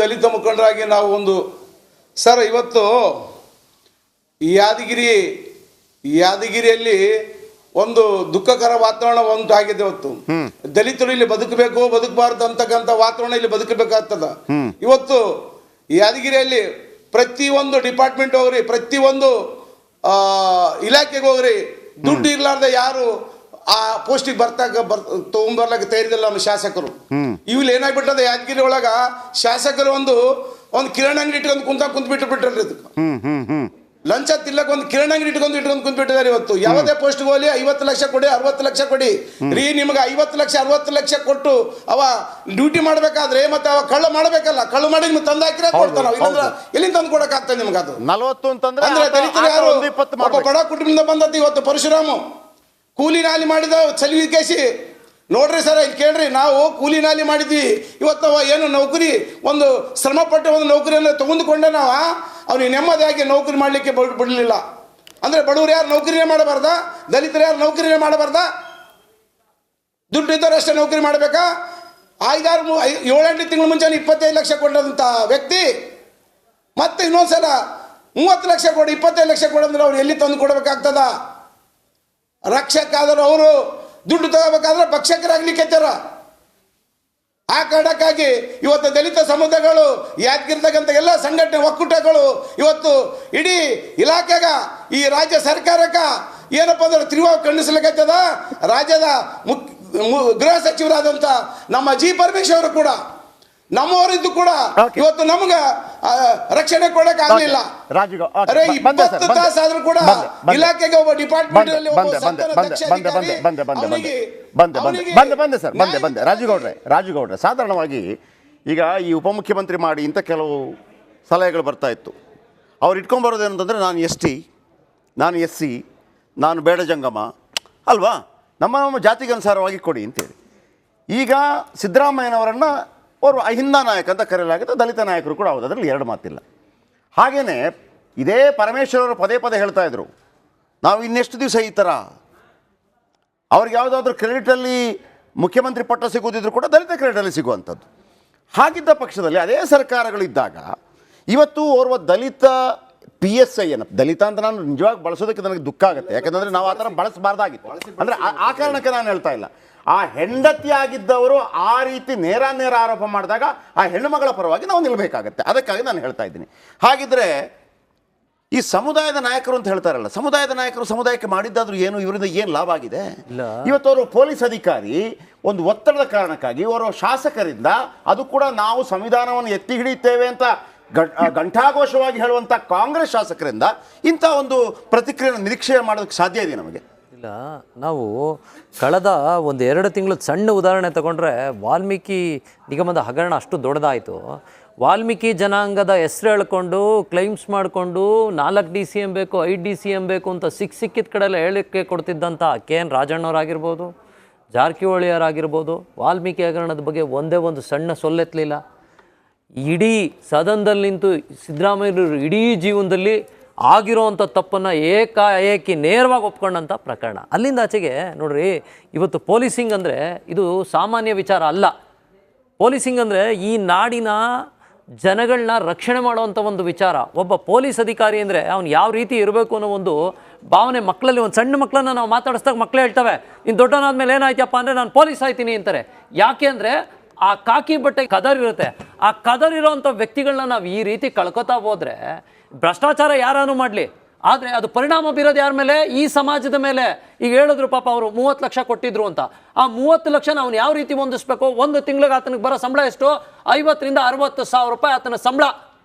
ದಲಿತ ಮುಖಂಡರಾಗಿ ನಾವು ಒಂದು ಸರ್ ಇವತ್ತು ಯಾದಗಿರಿಯಲ್ಲಿ ಒಂದು ದುಃಖಕರ ವಾತಾವರಣ ಉಂಟಾಗಿದೆ. ಇವತ್ತು ದಲಿತರು ಇಲ್ಲಿ ಬದುಕಬೇಕು ಬದುಕಬಾರ್ದು ಅಂತಕ್ಕಂಥ ವಾತಾವರಣ ಇಲ್ಲಿ ಬದುಕಬೇಕಾಗ್ತದ. ಇವತ್ತು ಯಾದಗಿರಿಯಲ್ಲಿ ಪ್ರತಿಯೊಂದು ಡಿಪಾರ್ಟ್ಮೆಂಟ್ ಹೋಗ್ರಿ, ಪ್ರತಿಯೊಂದು ಇಲಾಖೆಗೆ ಹೋಗ್ರಿ, ದುಡ್ಡು ಇರ್ಲಾರ್ದೆ ಯಾರು ಆ ಪೋಸ್ಟಿಗೆ ತಗೊಂಡ್ಬರ್ಲಕ್ಕೆ ತಯಾರಿದಿಲ್ಲ ನಮ್ಮ ಶಾಸಕರು. ಇವ್ಲಿ ಏನಾಗ್ಬಿಟ್ಟದ ಯಾದಗಿರಿ ಒಳಗ ಶಾಸಕರು ಒಂದು ಕಿರಾಣ ಅಂಗಡಿ ಇಟ್ಕೊಂಡು ಕುಂತ್ ಬಿಟ್ಬಿಟ್ರಲ್ರಿ. ಇದಕ್ಕೆ ಲಂಚ ತಿಲ್ಲಕ್ ಒಂದು ಕಿರಾಣ ಅಂಗಡಿ ಇಟ್ಕೊಂಡು ಕುಂತ್ಬಿಟ್ಟಿದ್ದಾರೆ. ಇವತ್ತು ಯಾವುದೇ ಪೋಸ್ಟ್ ಹೋಗಿ 50 ಲಕ್ಷ ಕೊಡಿ 60 ಲಕ್ಷ ಕೊಡಿ ರೀ, ನಿಮ್ಗೆ 50 ಲಕ್ಷ 60 ಲಕ್ಷ ಕೊಟ್ಟು ಅವ ಡ್ಯೂಟಿ ಮಾಡ್ಬೇಕಾದ್ರೆ ಮತ್ತೆ ಅವ ಕಳ್ಳು ಮಾಡ್ಬೇಕಲ್ಲ, ಕಳ್ಳು ಮಾಡಿ ನಿಮ್ಗೆ ತಂದು ಹಾಕಿರ ಕೊಡ್ತಾನ. ಇಲ್ಲಂದ್ರ ಎಲ್ಲಿಂದ ತಂದು ಕೊಡಕ್ ಆಗ್ತದೆ ನಿಮ್ಗೆ? ಅದು 40 ಅಂತಂದ್ರೆ ದಲಿತರು ಯಾರು ಒಬ್ಬ ಬಡ ಕುಟುಂಬದಿಂದ ಬಂದದ್ದು. ಇವತ್ತು ಪರಶುರಾಮು ಕೂಲಿ ನಾಲಿ ಮಾಡಿದ ಸಲಿವಿಕೇಸಿ ನೋಡ್ರಿ ಸರ್, ಇಲ್ಲಿ ಕೇಳ್ರಿ, ನಾವು ಕೂಲಿ ನಾಲಿ ಮಾಡಿದ್ವಿ. ಇವತ್ತು ಏನು ನೌಕರಿ ಒಂದು ಶ್ರಮಪಟ್ಟ ಒಂದು ನೌಕರಿಯನ್ನು ತೆಗೆದುಕೊಂಡೆ ನಾವು ಅವ್ನಿಗೆ ನೆಮ್ಮದಿಯಾಗಿ ನೌಕರಿ ಮಾಡಲಿಕ್ಕೆ ಬಿಡಲಿಲ್ಲ. ಅಂದರೆ ಬಡವರು ಯಾರು ನೌಕರಿನೇ ಮಾಡಬಾರ್ದ, ದಲಿತರು ಯಾರು ನೌಕರಿನೇ ಮಾಡಬಾರ್ದ? ದುಡ್ಡು ಇದ್ದವರು ಅಷ್ಟೇ ನೌಕರಿ ಮಾಡಬೇಕಾ? 7-8 ತಿಂಗಳ ಮುಂಚೆ 25 ಲಕ್ಷ ಕೊಟ್ಟಂಥ ವ್ಯಕ್ತಿ ಮತ್ತೆ ಇನ್ನೊಂದ್ಸಲ 30 ಲಕ್ಷ ಕೊಡಿ 25 ಲಕ್ಷ ಕೊಡಂದ್ರೆ ಅವ್ರು ಎಲ್ಲಿ ತಂದು ಕೊಡಬೇಕಾಗ್ತದ? ರಕ್ಷಕಾದರೂ ಅವರು ದುಡ್ಡು ತಗೋಬೇಕಾದ್ರೆ ಭಕ್ಷಕರಾಗ್ಲಿಕ್ಕೆ ಆ ಕಾರಣಕ್ಕಾಗಿ ಇವತ್ತು ದಲಿತ ಸಮುದಾಯಗಳು ಯಾದಗಿರ್ತಕ್ಕಂಥ ಎಲ್ಲ ಸಂಘಟನೆ ಒಕ್ಕೂಟಗಳು ಇವತ್ತು ಇಡೀ ಇಲಾಖೆಗ ಈ ರಾಜ್ಯ ಸರ್ಕಾರಕ್ಕೆ ಏನಪ್ಪ ಅಂದ್ರೆ ತಿರುವು ಖಂಡಿಸ್ಲಿಕ್ಕದ. ರಾಜ್ಯದ ಗೃಹ ಸಚಿವರಾದಂಥ ನಮ್ಮ ಜಿ ಪರಮೇಶ್ವರ್ ಅವರು ಕೂಡ ನಮ್ಮವರಿದ್ದು ಕೂಡ ಇವತ್ತು ನಮ್ಗ ರಕ್ಷಣೆ ಕೊಡಕ್ ಆಗ್ಲಿಲ್ಲ. 20 ತಾಸಾದ್ರೂ ಕೂಡ ಇಲಾಖೆಗೆ ಒಬ್ಬ ಡಿಪಾರ್ಟ್ಮೆಂಟ್ ಬಂದೆ ರಾಜುಗೌಡ್ರೆ ಸಾಧಾರಣವಾಗಿ ಈಗ ಈ ಉಪಮುಖ್ಯಮಂತ್ರಿ ಮಾಡಿ ಇಂಥ ಕೆಲವು ಸಲಹೆಗಳು ಬರ್ತಾ ಇತ್ತು. ಅವ್ರು ಇಟ್ಕೊಂಡ್ಬರೋದೇನಂತಂದರೆ ನಾನು ST, ನಾನು SC, ನಾನು ಬೇಡ ಜಂಗಮ ಅಲ್ವಾ, ನಮ್ಮ ಜಾತಿಗೆ ಅನುಸಾರವಾಗಿ ಕೊಡಿ ಅಂತೇಳಿ. ಈಗ ಸಿದ್ದರಾಮಯ್ಯನವರನ್ನು ಅವರು ಅಹಿಂದ ನಾಯಕ ಅಂತ ಕರೆಯಲಾಗುತ್ತೆ, ದಲಿತ ನಾಯಕರು ಕೂಡ ಹೌದು, ಅದರಲ್ಲಿ ಎರಡು ಮಾತಿಲ್ಲ. ಹಾಗೆಯೇ ಇದೇ ಪರಮೇಶ್ವರವರು ಪದೇ ಹೇಳ್ತಾ ಇದ್ರು, ನಾವು ಇನ್ನೆಷ್ಟು ದಿವಸ ಈ ಥರ ಅವ್ರಿಗೆ ಯಾವುದಾದ್ರೂ ಕ್ರೆಡಿಟಲ್ಲಿ ಮುಖ್ಯಮಂತ್ರಿ ಪಟ್ಟ ಸಿಗೋದಿದ್ರು ಕೂಡ ದಲಿತ ಕ್ರೆಡಿಟಲ್ಲಿ ಸಿಗುವಂಥದ್ದು. ಹಾಗಿದ್ದ ಪಕ್ಷದಲ್ಲಿ ಅದೇ ಸರ್ಕಾರಗಳಿದ್ದಾಗ ಇವತ್ತು ಓರ್ವ ದಲಿತ PSI ದಲಿತ ಅಂತ ನಾನು ನಿಜವಾಗಿ ಬಳಸೋದಕ್ಕೆ ನನಗೆ ದುಃಖ ಆಗುತ್ತೆ, ಯಾಕಂದರೆ ನಾವು ಆ ಥರ ಬಳಸಬಾರ್ದಾಗಿತ್ತು. ಅಂದರೆ ಆ ಕಾರಣಕ್ಕೆ ನಾನು ಹೇಳ್ತಾ ಇಲ್ಲ. ಆ ಹೆಂಡತಿಯಾಗಿದ್ದವರು ಆ ರೀತಿ ನೇರ ಆರೋಪ ಮಾಡಿದಾಗ ಆ ಹೆಣ್ಣುಮಗಳ ಪರವಾಗಿ ನಾವು ನಿಲ್ಲಬೇಕಾಗತ್ತೆ. ಅದಕ್ಕಾಗಿ ನಾನು ಹೇಳ್ತಾ ಇದ್ದೀನಿ. ಹಾಗಿದ್ರೆ ಈ ಸಮುದಾಯದ ನಾಯಕರು ಅಂತ ಹೇಳ್ತಾರಲ್ಲ, ಸಮುದಾಯದ ನಾಯಕರು ಸಮುದಾಯಕ್ಕೆ ಮಾಡಿದ್ದಾದ್ರೂ ಏನು, ಇವರಿಂದ ಏನು ಲಾಭ ಆಗಿದೆ? ಇವತ್ತು ಅವರು ಪೊಲೀಸ್ ಅಧಿಕಾರಿ ಒಂದು ಒತ್ತಡದ ಕಾರಣಕ್ಕಾಗಿ ಅವರು ಶಾಸಕರಿಂದ, ಅದು ಕೂಡ ನಾವು ಸಂವಿಧಾನವನ್ನು ಎತ್ತಿ ಹಿಡಿಯುತ್ತೇವೆ ಅಂತ ಘಂಟಾಘೋಷವಾಗಿ ಹೇಳುವಂಥ ಕಾಂಗ್ರೆಸ್ ಶಾಸಕರಿಂದ ಇಂಥ ಒಂದು ಪ್ರತಿಕ್ರಿಯೆಯನ್ನು ನಿರೀಕ್ಷೆ ಮಾಡೋದಕ್ಕೆ ಸಾಧ್ಯ ಇದೆ ನಮಗೆ? ಇಲ್ಲ, ನಾವು ಕಳೆದ 1-2 ತಿಂಗಳು ಸಣ್ಣ ಉದಾಹರಣೆ ತಗೊಂಡ್ರೆ ವಾಲ್ಮೀಕಿ ನಿಗಮದ ಹಗರಣ ಅಷ್ಟು ದೊಡ್ಡದಾಯಿತು. ವಾಲ್ಮೀಕಿ ಜನಾಂಗದ ಹೆಸರು ಹೇಳ್ಕೊಂಡು ಕ್ಲೈಮ್ಸ್ ಮಾಡಿಕೊಂಡು 4 DCM ಬೇಕು 5 DCM ಬೇಕು ಅಂತ ಸಿಕ್ಕಿದ ಕಡೆಲ್ಲ ಹೇಳಿಕೆ ಕೊಡ್ತಿದ್ದಂಥ KN ರಾಜಣ್ಣವರಾಗಿರ್ಬೋದು, ಜಾರಕಿಹೊಳಿಯವರಾಗಿರ್ಬೋದು, ವಾಲ್ಮೀಕಿ ಹಗರಣದ ಬಗ್ಗೆ ಒಂದೇ ಒಂದು ಸಣ್ಣ ಸೊಲ್ಲೆತ್ತಲಿಲ್ಲ. ಇಡೀ ಸದನದಲ್ಲಿ ನಿಂತು ಸಿದ್ದರಾಮಯ್ಯರು ಇಡೀ ಜೀವನದಲ್ಲಿ ಆಗಿರೋವಂಥ ತಪ್ಪನ್ನು ಏಕಾಏಕಿ ನೇರವಾಗಿ ಒಪ್ಕೊಂಡಂಥ ಪ್ರಕರಣ. ಅಲ್ಲಿಂದ ಆಚೆಗೆ ನೋಡ್ರಿ, ಇವತ್ತು ಪೊಲೀಸಿಂಗ್ ಅಂದರೆ ಇದು ಸಾಮಾನ್ಯ ವಿಚಾರ ಅಲ್ಲ. ಪೊಲೀಸಿಂಗ್ ಅಂದರೆ ಈ ನಾಡಿನ ಜನಗಳನ್ನ ರಕ್ಷಣೆ ಮಾಡುವಂಥ ಒಂದು ವಿಚಾರ. ಒಬ್ಬ ಪೊಲೀಸ್ ಅಧಿಕಾರಿ ಅಂದರೆ ಅವ್ನು ಯಾವ ರೀತಿ ಇರಬೇಕು ಅನ್ನೋ ಒಂದು ಭಾವನೆ ಮಕ್ಕಳಲ್ಲಿ, ಒಂದು ಸಣ್ಣ ಮಕ್ಕಳನ್ನ ನಾವು ಮಾತಾಡಿಸ್ದಾಗ ಮಕ್ಕಳೇ ಹೇಳ್ತವೆ, ನೀನು ದೊಡ್ಡನಾದ್ಮೇಲೆ ಏನಾಯ್ತಪ್ಪ ಅಂದರೆ ನಾನು ಪೊಲೀಸ್ ಆಯ್ತೀನಿ ಅಂತಾರೆ. ಯಾಕೆ ಅಂದರೆ ಆ ಕಾಕಿ ಬಟ್ಟೆ ಕದರಿರುತ್ತೆ. ಆ ಕದರಿರೋವಂಥ ವ್ಯಕ್ತಿಗಳನ್ನ ನಾವು ಈ ರೀತಿ ಕಳ್ಕೊತಾ ಹೋದರೆ ಭ್ರಷ್ಟಾಚಾರ ಯಾರಾನು ಮಾಡಲಿ, ಆದರೆ ಅದು ಪರಿಣಾಮ ಬೀರೋದು ಯಾರ ಮೇಲೆ? ಈ ಸಮಾಜದ ಮೇಲೆ. ಈಗ ಹೇಳಿದ್ರು ಪಾಪ ಅವರು 30 ಲಕ್ಷ ಕೊಟ್ಟಿದ್ರು ಅಂತ. ಆ 30 ಲಕ್ಷ ನಾವು ಯಾವ ರೀತಿ ಹೊಂದಿಸ್ಬೇಕು? ಒಂದು ತಿಂಗಳಿಗೆ ಆತನಿಗೆ ಬರೋ ಸಂಬಳ ಎಷ್ಟು? 50,000 ರಿಂದ 60,000 ರೂಪಾಯಿ ಆತನ ಸಂಬಳ.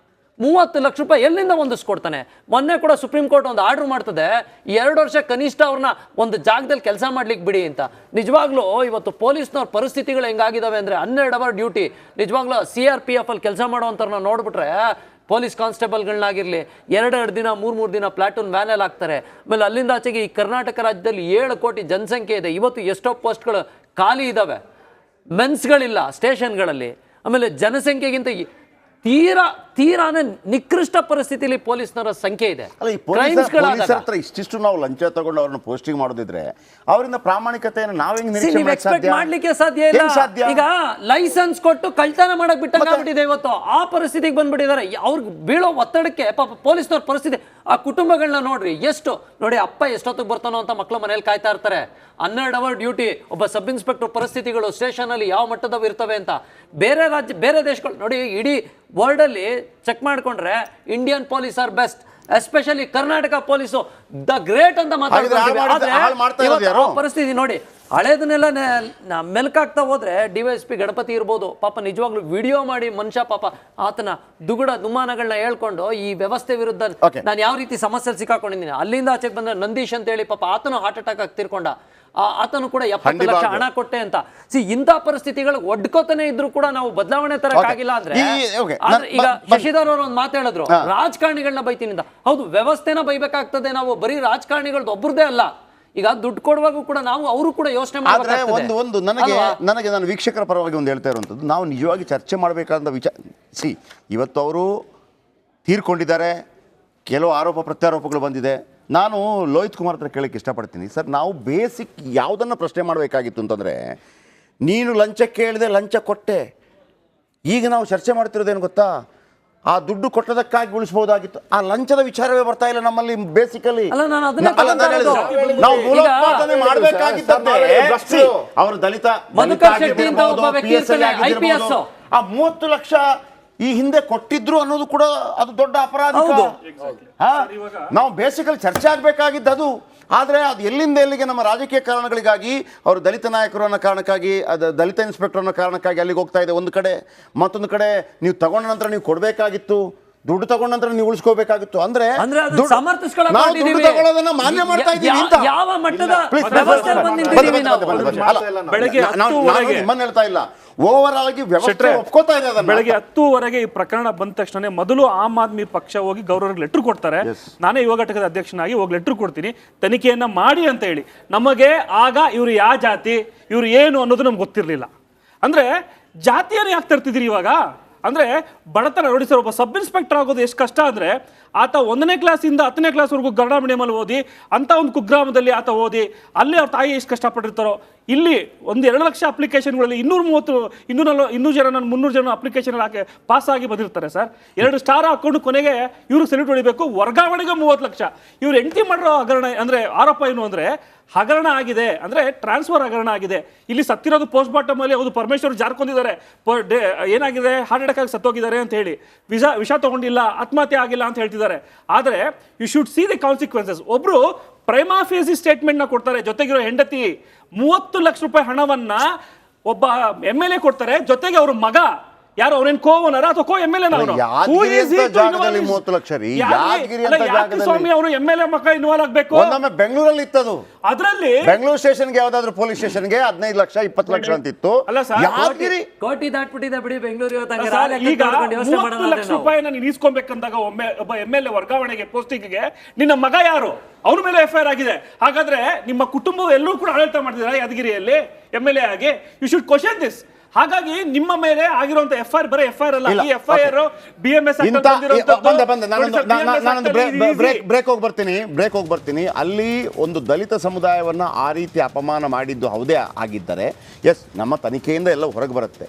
30 ಲಕ್ಷ ರೂಪಾಯಿ ಎಲ್ಲಿಂದ ಹೊಂದಿಸ್ಕೊಡ್ತಾನೆ? ಮೊನ್ನೆ ಕೂಡ ಸುಪ್ರೀಂ ಕೋರ್ಟ್ ಒಂದು ಆರ್ಡರ್ ಮಾಡ್ತದೆ, 2 ವರ್ಷ ಕನಿಷ್ಠ ಅವ್ರನ್ನ ಒಂದು ಜಾಗದಲ್ಲಿ ಕೆಲಸ ಮಾಡ್ಲಿಕ್ಕೆ ಬಿಡಿ ಅಂತ. ನಿಜವಾಗ್ಲೂ ಇವತ್ತು ಪೊಲೀಸ್ನವ್ರ ಪರಿಸ್ಥಿತಿಗಳು ಹೆಂಗಾಗಿದ್ದಾವೆ ಅಂದರೆ 12 ಅವರ್ ಡ್ಯೂಟಿ. ನಿಜವಾಗ್ಲೂ CRPF ಅಲ್ಲಿ ಕೆಲಸ ಮಾಡೋವಂಥವ್ರನ್ನ ನೋಡ್ಬಿಟ್ರೆ, ಪೊಲೀಸ್ ಕಾನ್ಸ್ಟೇಬಲ್ಗಳನ್ನಾಗಿರಲಿ 2 ದಿನ 3 ದಿನ ಪ್ಲಾಟೂನ್ ವ್ಯಾನಲ್ಲಿ ಹಾಕ್ತಾರೆ. ಆಮೇಲೆ ಅಲ್ಲಿಂದ ಆಚೆಗೆ ಈ ಕರ್ನಾಟಕ ರಾಜ್ಯದಲ್ಲಿ 7 ಕೋಟಿ ಜನಸಂಖ್ಯೆ ಇದೆ. ಇವತ್ತು ಎಷ್ಟೋ ಪೋಸ್ಟ್ಗಳು ಖಾಲಿ ಇದ್ದಾವೆ, ಮೆನ್ಸ್ಗಳಿಲ್ಲ ಸ್ಟೇಷನ್ಗಳಲ್ಲಿ. ಆಮೇಲೆ ಜನಸಂಖ್ಯೆಗಿಂತ ತೀರಾ ತೀರಾನೇ ನಿಕೃಷ್ಟ ಪರಿಸ್ಥಿತಿಯಲ್ಲಿ ಪೊಲೀಸ್ನವರ ಸಂಖ್ಯೆ ಇದೆ. ಅಲ್ಲ, ಈ ಪೊಲೀಸರ ಹತ್ರ ಇಷ್ಟಿಷ್ಟು ನಾವು ಲಂಚ ತಗೊಂಡು ಅವ್ರನ್ನ ಪೋಸ್ಟಿಂಗ್ ಮಾಡೋದಿದ್ರೆ ಅವರಿಂದ ಪ್ರಾಮಾಣಿಕತೆಯನ್ನು ನಾವು ಹೆಂಗ್ ನಿರೀಕ್ಷೆ ಮಾಡಕ್ಕೆ ಎಕ್ಸ್ಪೆಕ್ಟ್ ಸಾಧ್ಯ? ಮಾಡ್ಲಿಕ್ಕೆ ಸಾಧ್ಯ ಇಲ್ಲ. ಹೆಂಗ್ ಸಾಧ್ಯ? ಈಗ ಲೈಸೆನ್ಸ್ ಕೊಟ್ಟು ಕಳ್ತನ ಮಾಡಕ್ ಬಿಟ್ಟಿದೆ ಇವತ್ತು. ಆ ಪರಿಸ್ಥಿತಿಗೆ ಬಂದ್ಬಿಟ್ಟಿದ್ದಾರೆ. ಅವ್ರಿಗೆ ಬೀಳೋ ಒತ್ತಡಕ್ಕೆ ಪಾಪ ಪೊಲೀಸ್ನವ್ರ ಪರಿಸ್ಥಿತಿ, ಆ ಕುಟುಂಬಗಳನ್ನ ನೋಡ್ರಿ ಎಷ್ಟು. ನೋಡಿ, ಅಪ್ಪ ಎಷ್ಟೊತ್ತಿಗೆ ಬರ್ತಾನೋ ಅಂತ ಮಕ್ಕಳು ಮನೇಲಿ ಕಾಯ್ತಾ ಇರ್ತಾರೆ. 12 ಅವರ್ ಡ್ಯೂಟಿ. ಒಬ್ಬ ಸಬ್ ಇನ್ಸ್ಪೆಕ್ಟರ್ ಪರಿಸ್ಥಿತಿಗಳು ಸ್ಟೇಷನ್ ಅಲ್ಲಿ ಯಾವ ಮಟ್ಟದವು ಇರ್ತವೆ ಅಂತ. ಬೇರೆ ದೇಶಗಳು ನೋಡಿ, ಇಡೀ ವರ್ಲ್ಡ್ ಅಲ್ಲಿ ಚೆಕ್ ಮಾಡ್ಕೊಂಡ್ರೆ Indian police are best, especially Karnataka police the great ಅಂತ ಮಾತಾಡ್ತಾರೆ. ಪರಿಸ್ಥಿತಿ ನೋಡಿ, ಹಳೇದನ್ನೆಲ್ಲ ಮೆಲ್ಕಾಗ್ತಾ ಹೋದ್ರೆ DYSP ಗಣಪತಿ ಇರ್ಬೋದು, ಪಾಪ ನಿಜವಾಗ್ಲೂ ವಿಡಿಯೋ ಮಾಡಿ ಮನುಷ್ಯ ಪಾಪ ಆತನ ದುಮಾನಗಳನ್ನ ಹೇಳ್ಕೊಂಡು ಈ ವ್ಯವಸ್ಥೆ ವಿರುದ್ಧ ನಾನು ಯಾವ ರೀತಿ ಸಮಸ್ಯೆ ಸಿಕ್ಕಾಕೊಂಡಿದ್ದೀನಿ, ಅಲ್ಲಿಂದ ಆಚೆಗೆ ಬಂದ ನಂದೀಶ್ ಅಂತ ಹೇಳಿ ಪಾಪ ಆತನು ಹಾರ್ಟ್ ಅಟ್ಯಾಕ್ ಆಗಿ ತೀರ್ಕೊಂಡ. ಆತನು ಕೂಡ 70 ಲಕ್ಷ ಹಣ ಕೊಟ್ಟೆ ಅಂತ. ಇಂಥ ಪರಿಸ್ಥಿತಿಗಳು ಒಡ್ಕೋತಾನೆ ಇದ್ರು ಕೂಡ ನಾವು ಬದಲಾವಣೆ ತರಕ್ಕಾಗಿಲ್ಲ ಅಂದ್ರೆ ಈಗ ಶಶಿಧರ್ ಅವರು ಒಂದು ಮಾತು ಹೇಳಿದ್ರು, ರಾಜಕಾರಣಿಗಳನ್ನ ಬೈತೀನಿಂದ. ಹೌದು, ವ್ಯವಸ್ಥೆನ ಬೈಬೇಕಾಗ್ತದೆ ನಾವು, ಬರೀ ರಾಜಕಾರಣಿಗಳದ್ದು ಒಬ್ಬರದೇ ಅಲ್ಲ. ಈಗ ದುಡ್ಡು ಕೊಡುವಾಗ ಕೂಡ ನಾವು ಅವರು ಕೂಡ ಯೋಚನೆ ಮಾಡಬೇಕಾಗ್ತದೆ. ಒಂದು ನನಗೆ ನಾನು ವೀಕ್ಷಕರ ಪರವಾಗಿ ಒಂದು ಹೇಳ್ತಾ ಇರುವಂಥದ್ದು, ನಾವು ನಿಜವಾಗಿ ಚರ್ಚೆ ಮಾಡಬೇಕಾದ ವಿಚಾರ. ಇವತ್ತು ಅವರು ತೀರ್ಕೊಂಡಿದ್ದಾರೆ, ಕೆಲವು ಆರೋಪ ಪ್ರತ್ಯಾರೋಪಗಳು ಬಂದಿದೆ. ನಾನು ಲೋಹಿತ್ ಕುಮಾರ್ ಹತ್ರ ಕೇಳಕ್ಕೆ ಇಷ್ಟಪಡ್ತೀನಿ, ಸರ್ ನಾವು ಬೇಸಿಕ್ ಯಾವುದನ್ನು ಪ್ರಶ್ನೆ ಮಾಡಬೇಕಾಗಿತ್ತು ಅಂತಂದರೆ, ನೀನು ಲಂಚ ಕೇಳಿದೆ, ಲಂಚ ಕೊಟ್ಟೆ. ಈಗ ನಾವು ಚರ್ಚೆ ಮಾಡ್ತಿರೋದೇನು ಗೊತ್ತಾ, ಆ ದುಡ್ಡು ಕೊಟ್ಟದಕ್ಕಾಗಿ ಉಳಿಸಬಹುದಾಗಿತ್ತು. ಆ ಲಂಚದ ವಿಚಾರವೇ ಬರ್ತಾ ಇಲ್ಲ ನಮ್ಮಲ್ಲಿ. ಬೇಸಿಕಲಿ ನಾವು ಮೂಲೋತ್ಪಾದನೆ ಮಾಡಬೇಕಾಗಿದ್ದಂತೆ ಅವರು ದಲಿತ ಆ 30 ಲಕ್ಷ ಈ ಹಿಂದೆ ಕೊಟ್ಟಿದ್ರು ಅನ್ನೋದು ಕೂಡ ಅದು ದೊಡ್ಡ ಅಪರಾಧ. ನಾವು ಬೇಸಿಕಲಿ ಚರ್ಚೆ ಆಗಬೇಕಾಗಿದ್ದು ಅದು. ಆದರೆ ಅದು ಎಲ್ಲಿಂದ ಎಲ್ಲಿಗೆ ನಮ್ಮ ರಾಜಕೀಯ ಕಾರಣಗಳಿಗಾಗಿ ಅವರು ದಲಿತ ನಾಯಕರು ಅನ್ನೋ ಕಾರಣಕ್ಕಾಗಿ, ಅದು ದಲಿತ ಇನ್ಸ್ಪೆಕ್ಟರ್ ಅನ್ನೋ ಕಾರಣಕ್ಕಾಗಿ ಅಲ್ಲಿಗೆ ಹೋಗ್ತಾ ಇದೆ ಒಂದು ಕಡೆ. ಮತ್ತೊಂದು ಕಡೆ ನೀವು ತಗೊಂಡ ನಂತರ ನೀವು ಕೊಡಬೇಕಾಗಿತ್ತು, ದುಡ್ಡು ತಗೊಂಡ ನಂತರ ನೀವು ಉಳಿಸ್ಕೋಬೇಕಾಗಿತ್ತು. ಅಂದ್ರೆ ನಾವು ದುಡ್ಡು ತಗೊಳ್ಳೋದನ್ನ ಮಾನ್ಯ ಮಾಡ್ತಾ ಇದ್ದೀವಿ ಅಂತ ಯಾವ ಮಟ್ಟದ ನಿಮ್ಮನ್ನ ಹೇಳ್ತಾ ಇಲ್ಲ, ಓವರ್ ಆಗಿ ವ್ಯವಸ್ಥೆ ಒಪ್ಕೋತಾ ಇದೆ. ಬೆಳಗ್ಗೆ 10:00ವರೆಗೆ ಈ ಪ್ರಕರಣ ಬಂದ ತಕ್ಷಣ ಮೊದಲು ಆಮ್ ಆದ್ಮಿ ಪಕ್ಷ ಹೋಗಿ ಗೌರವರಿಗೆ ಲೆಟರ್ ಕೊಡ್ತಾರೆ. ನಾನೇ ಯುವ ಘಟಕದ ಅಧ್ಯಕ್ಷನಾಗಿ ಹೋಗಿ ಲೆಟರ್ ಕೊಡ್ತೀನಿ, ತನಿಖೆಯನ್ನ ಮಾಡಿ ಅಂತ ಹೇಳಿ. ನಮಗೆ ಆಗ ಇವ್ರು ಯಾವ ಜಾತಿ, ಇವ್ರು ಏನು ಅನ್ನೋದು ನಮ್ಗೆ ಗೊತ್ತಿರಲಿಲ್ಲ. ಅಂದ್ರೆ ಜಾತಿಯನ್ನು ಯಾಕೆ ತರ್ತಿದ್ರಿ ಇವಾಗ? ಅಂದ್ರೆ ಬಡತನ ನೋಡಿ ಸರ್, ಒಬ್ಬ ಸಬ್ ಇನ್ಸ್ಪೆಕ್ಟರ್ ಆಗೋದು ಎಷ್ಟು ಕಷ್ಟ ಅಂದ್ರೆ, ಆತ 1ನೇ ಕ್ಲಾಸಿಂದ 10ನೇ ಕ್ಲಾಸ್ವರೆಗೂ ಕನ್ನಡ ಮೀಡಿಯಮಲ್ಲಿ ಓದಿ, ಅಂತ ಒಂದು ಕುಗ್ರಾಮದಲ್ಲಿ ಆತ ಓದಿ, ಅಲ್ಲಿ ಅವ್ರ ತಾಯಿ ಎಷ್ಟು ಕಷ್ಟಪಟ್ಟಿರ್ತಾರೋ. ಇಲ್ಲಿ 1-2 ಲಕ್ಷ ಅಪ್ಲಿಕೇಶನ್ಗಳಲ್ಲಿ 300 ಜನ ಅಪ್ಲಿಕೇಶನ್ ಹಾಕಿ ಪಾಸ್ ಆಗಿ ಬಂದಿರ್ತಾರೆ ಸರ್. 2 ಸ್ಟಾರ್ ಹಾಕೊಂಡು ಕೊನೆಗೆ ಇವ್ರಿಗೆ ಸೆಲ್ಯೂಟ್ ಹೊಡಿಬೇಕು, ವರ್ಗಾವಣೆಗೆ 30 ಲಕ್ಷ. ಇವ್ರು ಹೆಂಡತಿ ಮಾಡಿರೋ ಹಗರಣ ಅಂದ್ರೆ ಆರೋಪ ಏನು ಅಂದ್ರೆ, ಹಗರಣ ಆಗಿದೆ ಅಂದ್ರೆ ಟ್ರಾನ್ಸ್ಫರ್ ಹಗರಣ ಆಗಿದೆ. ಇಲ್ಲಿ ಸತ್ತಿರೋದು ಪೋಸ್ಟ್ ಮಾರ್ಟಮ್ ಅಲ್ಲಿ ಹೌದು, ಪರಮೇಶ್ವರ್ ಜಾರ್ಕೊಂಡಿದ್ದಾರೆ, ಏನಾಗಿದೆ ಹಾರ್ಟ್ ಅಟ್ಯಾಕ್ ಆಗಿ ಸತ್ತೋಗಿದ್ದಾರೆ ಅಂತ ಹೇಳಿ, ವಿಷ ತಗೊಂಡಿಲ್ಲ, ಆತ್ಮಹತ್ಯೆ ಆಗಿಲ್ಲ ಅಂತ ಹೇಳ್ತಿದ್ದಾರೆ. ಆದರೆ you should see the consequences. ಒಬ್ರು ಪ್ರೈಮಾ ಫೇಸಿ ಸ್ಟೇಟ್ಮೆಂಟ್ ನ ಕೊಡ್ತಾರೆ, ಜೊತೆಗಿರೋ ಹೆಂಡತಿ 30 ಲಕ್ಷ ರೂಪಾಯಿ ಹಣವನ್ನ ಒಬ್ಬ MLA ಕೊಡ್ತಾರೆ, ಜೊತೆಗೆ ಅವ್ರ ಮಗ ಯಾರು, ಅವನೇನು ಕೋವನರ ಅಥವಾ ಕೋ MLA ಸ್ವಾಮಿ ಅವರು MLA ಮಗ ಇನ್ವಾಲ್ವ್ ಆಗ್ಬೇಕು. ಬೆಂಗಳೂರಲ್ಲಿ ಇತ್ತದು, ಅದರಲ್ಲಿ ಬೆಂಗಳೂರು ಸ್ಟೇಷನ್ಗೆ ಯಾವ್ದಾದ್ರು ಪೊಲೀಸ್ ಸ್ಟೇಷನ್ಗೆ 15 ಲಕ್ಷ 20 ಲಕ್ಷ ಅಂತ ಇತ್ತು. ಅಲ್ಲ ಸರ್, ಕೋಟಿ ದಾಟ್ಬಿಟ್ಟಿದೆ ಬಿಡಿ ಬೆಂಗಳೂರು. ಈಗ 30 ಲಕ್ಷ ರೂಪಾಯಿ ನಾನು ಇಸ್ಕೊಬೇಕಂದಾಗ ಒಬ್ಬ MLA ವರ್ಗಾವಣೆಗೆ ಪೋಸ್ಟಿಂಗ್ಗೆ ನಿನ್ನ ಮಗ ಯಾರು, ಅವ್ರ ಮೇಲೆ FIR ಆಗಿದೆ. ಹಾಗಾದ್ರೆ ನಿಮ್ಮ ಕುಟುಂಬವು ಎಲ್ಲರೂ ಕೂಡ ಆಡಳಿತ ಮಾಡ್ತಿದ್ದಾರೆ ಯಾದಗಿರಿಯಲ್ಲಿ MLA ಆಗಿ. You should question this. ಹಾಗಾಗಿ ನಿಮ್ಮ ಮೇಲೆ ಆಗಿರುವಂತ FIR ಬರೀ FIR ಅಲ್ಲ, ಈ FIR BMS ಬ್ರೇಕ್ ಹೋಗಿ ಬರ್ತೀನಿ. ಅಲ್ಲಿ ಒಂದು ದಲಿತ ಸಮುದಾಯವನ್ನ ಆ ರೀತಿ ಅಪಮಾನ ಮಾಡಿದ್ದು ಹೌದೇ ಆಗಿದ್ದರೆ ಎಸ್, ನಮ್ಮ ತನಿಖೆಯಿಂದ ಎಲ್ಲ ಹೊರಗೆ ಬರುತ್ತೆ.